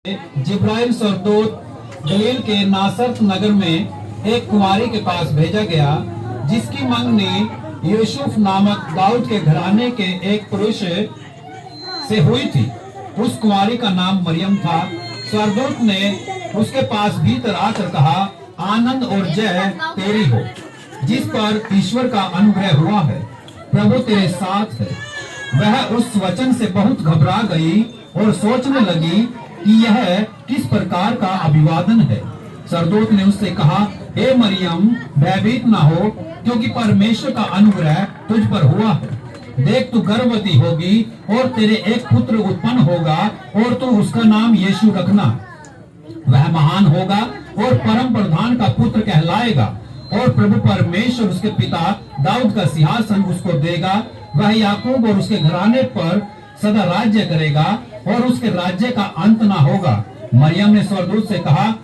जिब्राइल स्वर्गदूत गलील के नासरत नगर में एक कुंवारी के पास भेजा गया जिसकी मंगनी यूसुफ नामक दाऊद के घराने के एक पुरुष से हुई थी। उस कुंवारी का नाम मरियम था। स्वर्गदूत ने उसके पास भीतर आकर कहा, आनंद और जय तेरी हो, जिस पर ईश्वर का अनुग्रह हुआ है, प्रभु तेरे साथ है। वह उस वचन से बहुत घबरा गई और सोचने लगी कि यह किस प्रकार का अभिवादन है। स्वर्गदूत ने उससे कहा, हे मरियम, भयभीत न हो, क्योंकि परमेश्वर का अनुग्रह तुझ पर हुआ है। देख, तू गर्भवती होगी और तेरे एक पुत्र उत्पन्न होगा और तू उसका नाम यीशु रखना। वह महान होगा और परम प्रधान का पुत्र कहलाएगा और प्रभु परमेश्वर उसके पिता दाऊद का सिंहासन उसको देगा। वह याकूब और उसके घराने पर सदा राज्य करेगा और उसके राज्य का अंत ना होगा। मरियम ने स्वर्गदूत से कहा,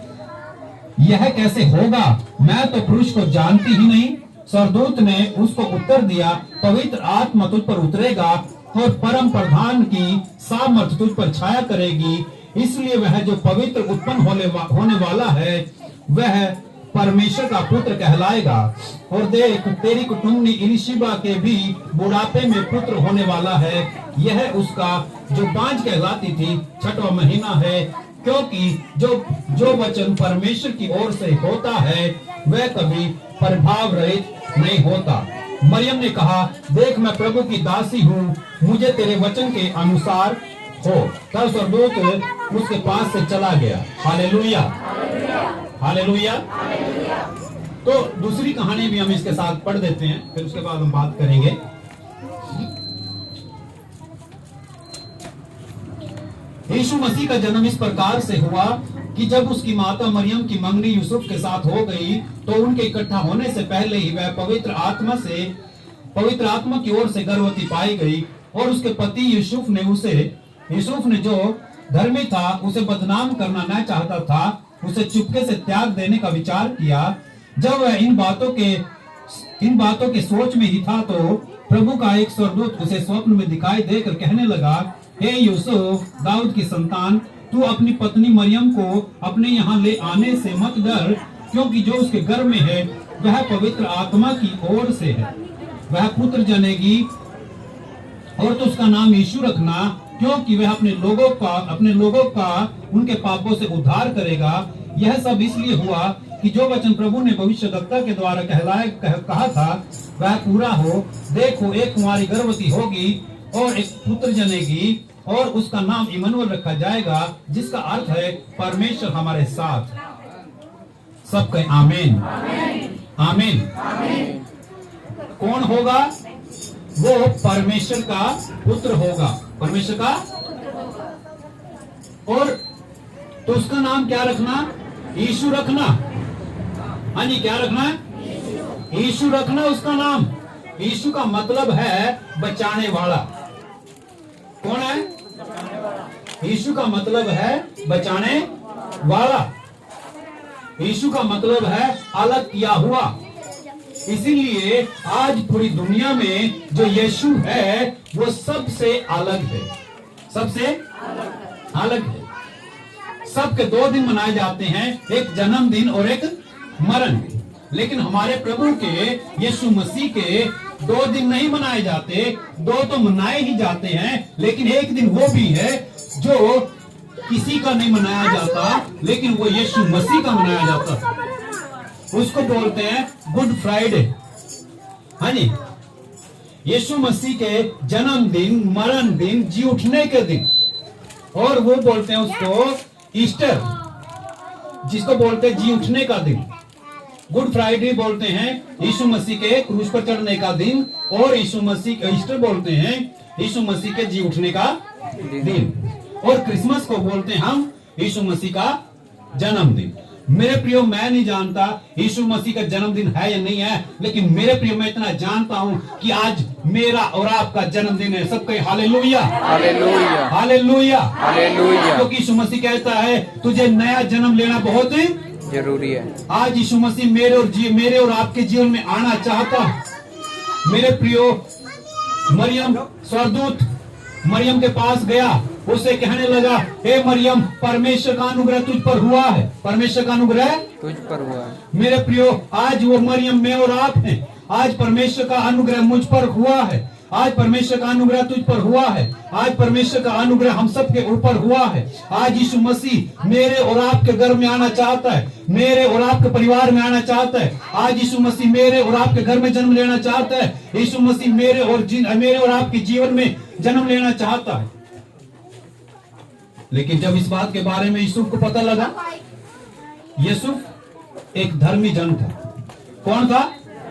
यह कैसे होगा? मैं तो पुरुष को जानती ही नहीं। स्वर्गदूत ने उसको उत्तर दिया, पवित्र आत्मा तुझ पर उतरेगा और परम प्रधान की सामर्थ तुझ पर छाया करेगी, इसलिए वह जो पवित्र उत्पन्न होने वाला है वह परमेश्वर का पुत्र कहलाएगा। और देख, तेरी कुटुंबी इलिशिबा के भी बुढ़ापे में पुत्र होने वाला है। यह उसका जो बांझ कहलाती थी 6वां महीना है, क्योंकि जो वचन परमेश्वर की ओर से होता है वह कभी प्रभाव रहित नहीं होता। मरियम ने कहा, देख, मैं प्रभु की दासी हूँ, मुझे तेरे वचन के अनुसार हो। तब स्वर्गदूत उसके पास से चला गया। Hallelujah, hallelujah. तो दूसरी कहानी भी हम इसके साथ पढ़ देते हैं, फिर उसके बाद हम बात करेंगे। यीशु मसीह का जन्म इस प्रकार से हुआ कि जब उसकी माता मरियम की मंगनी यूसुफ के साथ हो गई तो उनके इकट्ठा होने से पहले ही वह पवित्र आत्मा की ओर से गर्भवती पाई गई। और उसके पति यूसुफ ने जो धर्मी था उसे बदनाम करना न चाहता था, उसे चुपके से त्याग देने का विचार किया। जब वह इन बातों के सोच में ही था तो प्रभु का एक स्वर्गदूत उसे स्वप्न में दिखाई देकर कहने लगा, हे यूसुफ, दाऊद की संतान, तू अपनी पत्नी मरियम को अपने यहाँ ले आने से मत डर, क्योंकि जो उसके गर्भ में है वह पवित्र आत्मा की ओर से है। वह पुत्र जनेगी और तो उसका नाम यीशु रखना, क्योंकि वह अपने लोगों का उनके पापों से उद्धार करेगा। यह सब इसलिए हुआ कि जो वचन प्रभु ने भविष्यद्वक्ता के द्वारा कहा था वह पूरा हो। देखो, एक कुंवारी गर्भवती होगी और एक पुत्र जनेगी और उसका नाम इम्मानुएल रखा जाएगा, जिसका अर्थ है परमेश्वर हमारे साथ। सब कहें आमीन, आमीन, आमीन। कौन होगा? वो परमेश्वर का पुत्र होगा, परमेश्वर का। और तो उसका नाम क्या रखना? यीशु रखना। हाँ जी, क्या रखना? यीशु रखना उसका नाम। यीशु का मतलब है बचाने वाला। कौन है? यीशु का मतलब है बचाने वाला। यीशु का मतलब है अलग किया हुआ। इसीलिए आज पूरी दुनिया में जो यीशु है वो सबसे अलग है, सबसे अलग है। सबके 2 दिन मनाए जाते हैं, एक जन्मदिन और एक मरण दिन। लेकिन हमारे प्रभु के यीशु मसीह के 2 दिन नहीं मनाए जाते। 2 तो मनाए ही जाते हैं, लेकिन एक दिन वो भी है जो किसी का नहीं मनाया जाता, लेकिन वो यीशु मसीह का मनाया जाता है। उसको बोलते हैं गुड फ्राइडे। हाँ जी, यीशु मसीह के जन्मदिन, मरण दिन, जी उठने के दिन। और वो बोलते हैं उसको ईस्टर, जिसको बोलते हैं जी उठने का दिन। गुड फ्राइडे बोलते हैं यीशु मसीह के क्रूस पर चढ़ने का दिन, और यीशु मसीह के ईस्टर बोलते हैं यीशु मसीह के जी उठने का दिन। और क्रिसमस को बोलते हैं हम यीशु मसीह का जन्मदिन। मेरे प्रियो, मैं नहीं जानता यीशु मसीह का जन्मदिन है या नहीं है, लेकिन मेरे प्रियो, मैं इतना जानता हूं कि आज मेरा और आपका जन्मदिन है। सबके हालेलुया, हालेलुया, हालेलुया, हालेलुया। क्योंकि यीशु मसीह कहता है तुझे नया जन्म लेना बहुत जरूरी है। आज यीशु मसीह मेरे और आपके जीवन में आना चाहता है। मेरे प्रियो, मरियम स्वर्गदूत मरियम के पास गया, उसे कहने लगा, हे मरियम, परमेश्वर का अनुग्रह तुझ पर हुआ है, परमेश्वर का अनुग्रह तुझ पर हुआ है। मेरे प्रियो, आज वो मरियम में और आप हैं। आज परमेश्वर का अनुग्रह मुझ पर हुआ है, आज परमेश्वर का अनुग्रह तुझ पर हुआ है, आज परमेश्वर का अनुग्रह हम सब के ऊपर हुआ है। आज यीशु मसीह मेरे और आपके घर में आना चाहता है, मेरे और आपके परिवार में आना चाहता है। आज यीशु मसीह मेरे और आपके घर में जन्म लेना चाहता है। यीशु मसीह मेरे और आपके जीवन में जन्म लेना चाहता है। लेकिन जब इस बात के बारे में यूसुफ को पता लगा, यूसुफ एक धर्मी जन था। कौन था?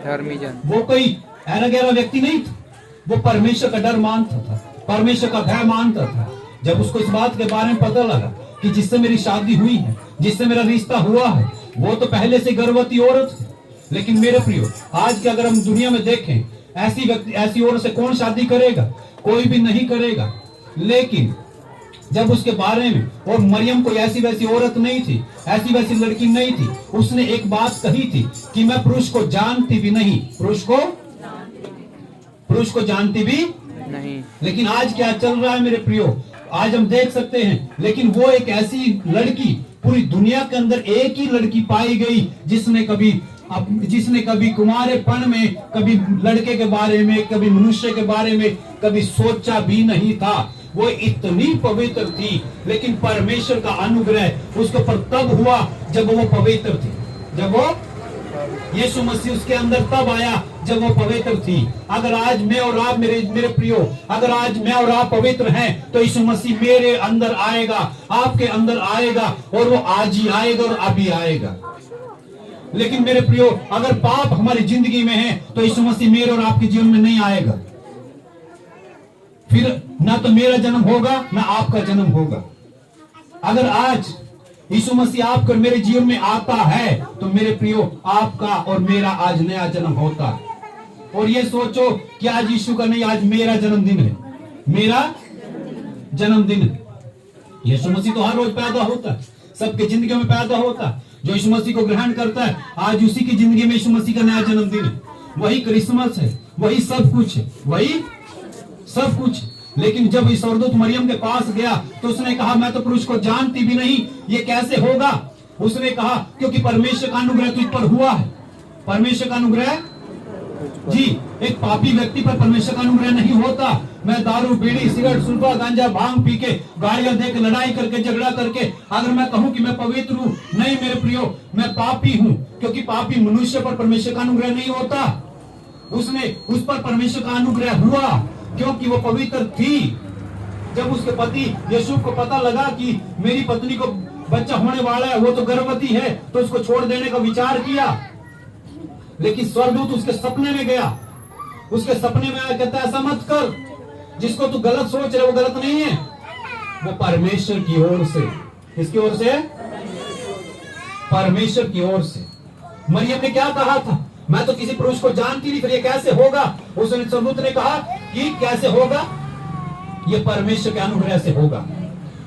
धर्मी जन। वो कोई ऐरा गैरा व्यक्ति नहीं था, वो परमेश्वर का डर मानता था, परमेश्वर का भय मानता था। जब उसको इस बात के बारे में पता लगा कि जिससे मेरी शादी हुई है, जिससे मेरा रिश्ता हुआ है, वो तो पहले से गर्भवती औरत है। लेकिन मेरे प्रियो, आज के अगर हम दुनिया में देखें, ऐसी औरत से कौन शादी करेगा? कोई भी नहीं करेगा। लेकिन जब उसके बारे में, और मरियम कोई ऐसी वैसी औरत नहीं थी, ऐसी वैसी लड़की नहीं थी, उसने एक बात कही थी कि मैं पुरुष को जानती भी नहीं, पुरुष को जानती भी नहीं। लेकिन आज क्या चल रहा है मेरे प्रियो? आज हम देख सकते हैं, लेकिन वो एक ऐसी लड़की, पूरी दुनिया के अंदर एक ही लड़की पाई गई जिसने कभी कुमारेपन में, कभी लड़के के बारे में, कभी मनुष्य के बारे में कभी सोचा भी नहीं था। वो इतनी पवित्र थी, लेकिन परमेश्वर का अनुग्रह उसके ऊपर तब हुआ जब वो पवित्र थी, जब वो यीशु मसीह उसके अंदर तब आया जब वो पवित्र थी। अगर आज मैं और आप, मेरे प्रियो, अगर आज मैं और आप पवित्र हैं, तो यीशु मसीह मेरे अंदर आएगा, आपके अंदर आएगा, और वो आज ही आएगा और अभी आएगा। लेकिन मेरे प्रियो, अगर पाप हमारी जिंदगी में है, तो यीशु मसीह मेरे और आपके जीवन में नहीं आएगा। फिर ना तो मेरा जन्म होगा, ना आपका जन्म होगा। अगर आज यीशु मसीह आपका और मेरे जीवन में आता है, तो मेरे प्रियो, आपका और मेरा आज नया जन्म होता है। और ये सोचो कि आज यीशु का नहीं, आज मेरा जन्मदिन है, मेरा जन्मदिन है। यीशु मसीह तो हर रोज पैदा होता है, सबके जिंदगी में पैदा होता है। जो यीशु मसीह को ग्रहण करता है, आज उसी की जिंदगी में यीशु मसीह का नया जन्मदिन है। वही क्रिसमस है, वही सब कुछ है, वही सब कुछ। लेकिन जब इस स्वर्गदूत मरियम के पास गया, तो उसने कहा, मैं तो पुरुष को जानती भी नहीं, ये कैसे होगा? उसने कहा, क्योंकि परमेश्वर का अनुग्रह तुझ पर हुआ है। परमेश्वर का अनुग्रह जी, एक पापी व्यक्ति पर परमेश्वर का अनुग्रह नहीं होता। मैं दारू, बीड़ी, सिगरेट, सुल्फा, गांजा, भांग पी के, गाड़ियां देके, लड़ाई करके, झगड़ा करके अगर मैं कहूं कि मैं पवित्र हूं, नहीं मेरे प्रियो, मैं पापी हूं। क्योंकि पापी मनुष्य पर परमेश्वर का अनुग्रह नहीं होता। उसने उस पर परमेश्वर का अनुग्रह हुआ क्योंकि वो पवित्र थी। जब उसके पति यूसुफ को पता लगा कि मेरी पत्नी को बच्चा होने वाला है, वो तो गर्भवती है, तो उसको छोड़ देने का विचार किया। लेकिन स्वर्गदूत उसके सपने में गया, उसके सपने में आया, कहता ऐसा मत कर, जिसको तू गलत सोच रहे वो गलत नहीं है, वो परमेश्वर की ओर से। किसकी ओर से? परमेश्वर की ओर से। मरियम ने क्या कहा था? मैं तो किसी पुरुष को जानती नहीं, फिर ये कैसे होगा? उसने स्वर्गदूत ने कहा कि कैसे होगा? ये परमेश्वर के अनुग्रह से होगा।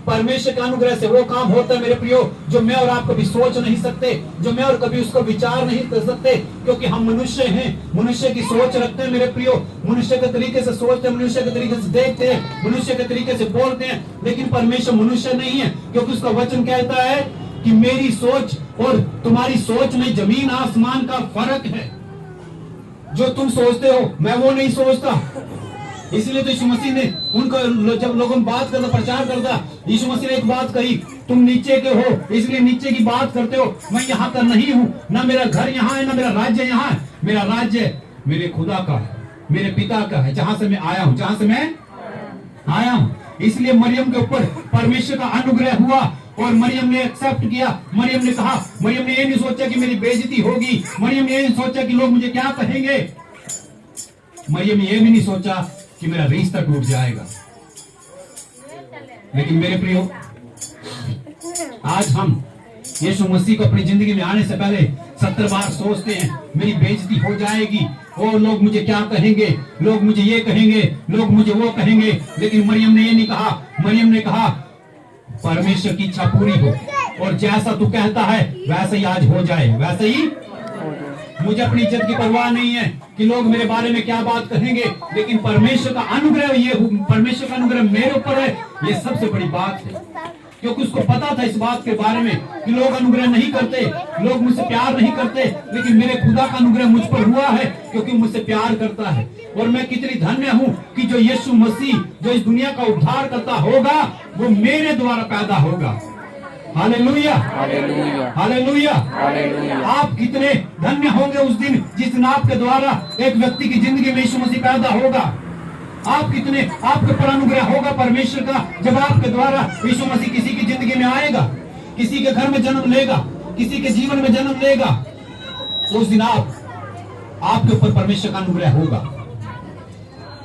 परमेश्वर के अनुग्रह से वो काम होता है मेरे प्रियो, जो मैं और आप कभी सोच नहीं सकते, जो मैं और कभी उसको विचार नहीं कर सकते, क्योंकि हम मनुष्य हैं, मनुष्य की सोच रखते हैं मेरे प्रियो, मनुष्य के तरीके से सोचते हैं, मनुष्य के तरीके से देखते हैं, मनुष्य के तरीके से बोलते हैं। लेकिन परमेश्वर मनुष्य नहीं है, क्योंकि उसका वचन कहता है कि मेरी सोच और तुम्हारी सोच में जमीन आसमान का फर्क है। जो तुम सोचते हो मैं वो नहीं सोचता। इसलिए तो यीशु मसीह ने उनको, जब लोगों बात करता, प्रचार करता, यीशु मसीह ने एक बात कही, तुम नीचे के हो इसलिए नीचे की बात करते हो, मैं यहाँ का नहीं हूँ, ना मेरा घर यहाँ है, ना मेरा राज्य यहाँ है। मेरा राज्य मेरे खुदा का है, मेरे पिता का है, जहां से मैं आया हूँ, जहां से मैं आया हूँ। इसलिए मरियम के ऊपर परमेश्वर का अनुग्रह हुआ और मरियम ने एक्सेप्ट किया। मरियम ने कहा, मरियम ने ये नहीं सोचा कि मेरी बेइज्जती होगी, मरियम ने ये नहीं सोचा कि लोग मुझे क्या कहेंगे, मरियम ने ये भी नहीं सोचा कि मेरा रिश्ता टूट जाएगा। लेकिन मेरे प्रियो, आज हम यीशु मसीह को अपनी जिंदगी में आने से पहले 70 बार सोचते हैं मेरी बेइज्जती हो जाएगी, और लोग मुझे क्या कहेंगे, लोग मुझे ये कहेंगे, लोग मुझे वो कहेंगे। लेकिन मरियम ने ये नहीं कहा। मरियम ने कहा परमेश्वर की इच्छा पूरी हो, और जैसा तू कहता है वैसे ही आज हो जाए, वैसे ही मुझे अपनी इज्जत की परवाह नहीं है कि लोग मेरे बारे में क्या बात कहेंगे, लेकिन परमेश्वर का अनुग्रह, ये परमेश्वर का अनुग्रह मेरे ऊपर है, ये सबसे बड़ी बात है। क्योंकि उसको पता था इस बात के बारे में कि लोग अनुग्रह नहीं करते, लोग मुझसे प्यार नहीं करते, लेकिन मेरे खुदा का अनुग्रह मुझ पर हुआ है क्योंकि मुझसे प्यार करता है। और मैं कितनी धन्य हूँ कि जो यीशु मसीह जो इस दुनिया का उद्धार करता होगा वो मेरे द्वारा पैदा होगा। Hallelujah, hallelujah, hallelujah. हालेलुया। आप कितने धन्य होंगे उस दिन जिस दिन आपके द्वारा एक व्यक्ति की जिंदगी में यीशु मसीह पैदा होगा। आप कितने, आपके पर अनुग्रह होगा परमेश्वर का जब आपके द्वारा यीशु मसीह किसी की जिंदगी में आएगा, किसी के घर में जन्म लेगा, किसी के जीवन में जन्म लेगा। उस दिन आपके ऊपर परमेश्वर का अनुग्रह होगा,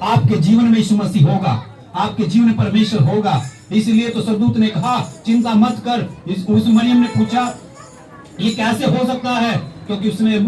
आपके जीवन में यीशु मसीह होगा, आपके जीवन में परमेश्वर होगा। इसलिए तो सरदूत ने कहा चिंता मत कर। उस मरियम ने पूछा ये कैसे हो सकता है, क्योंकि उसने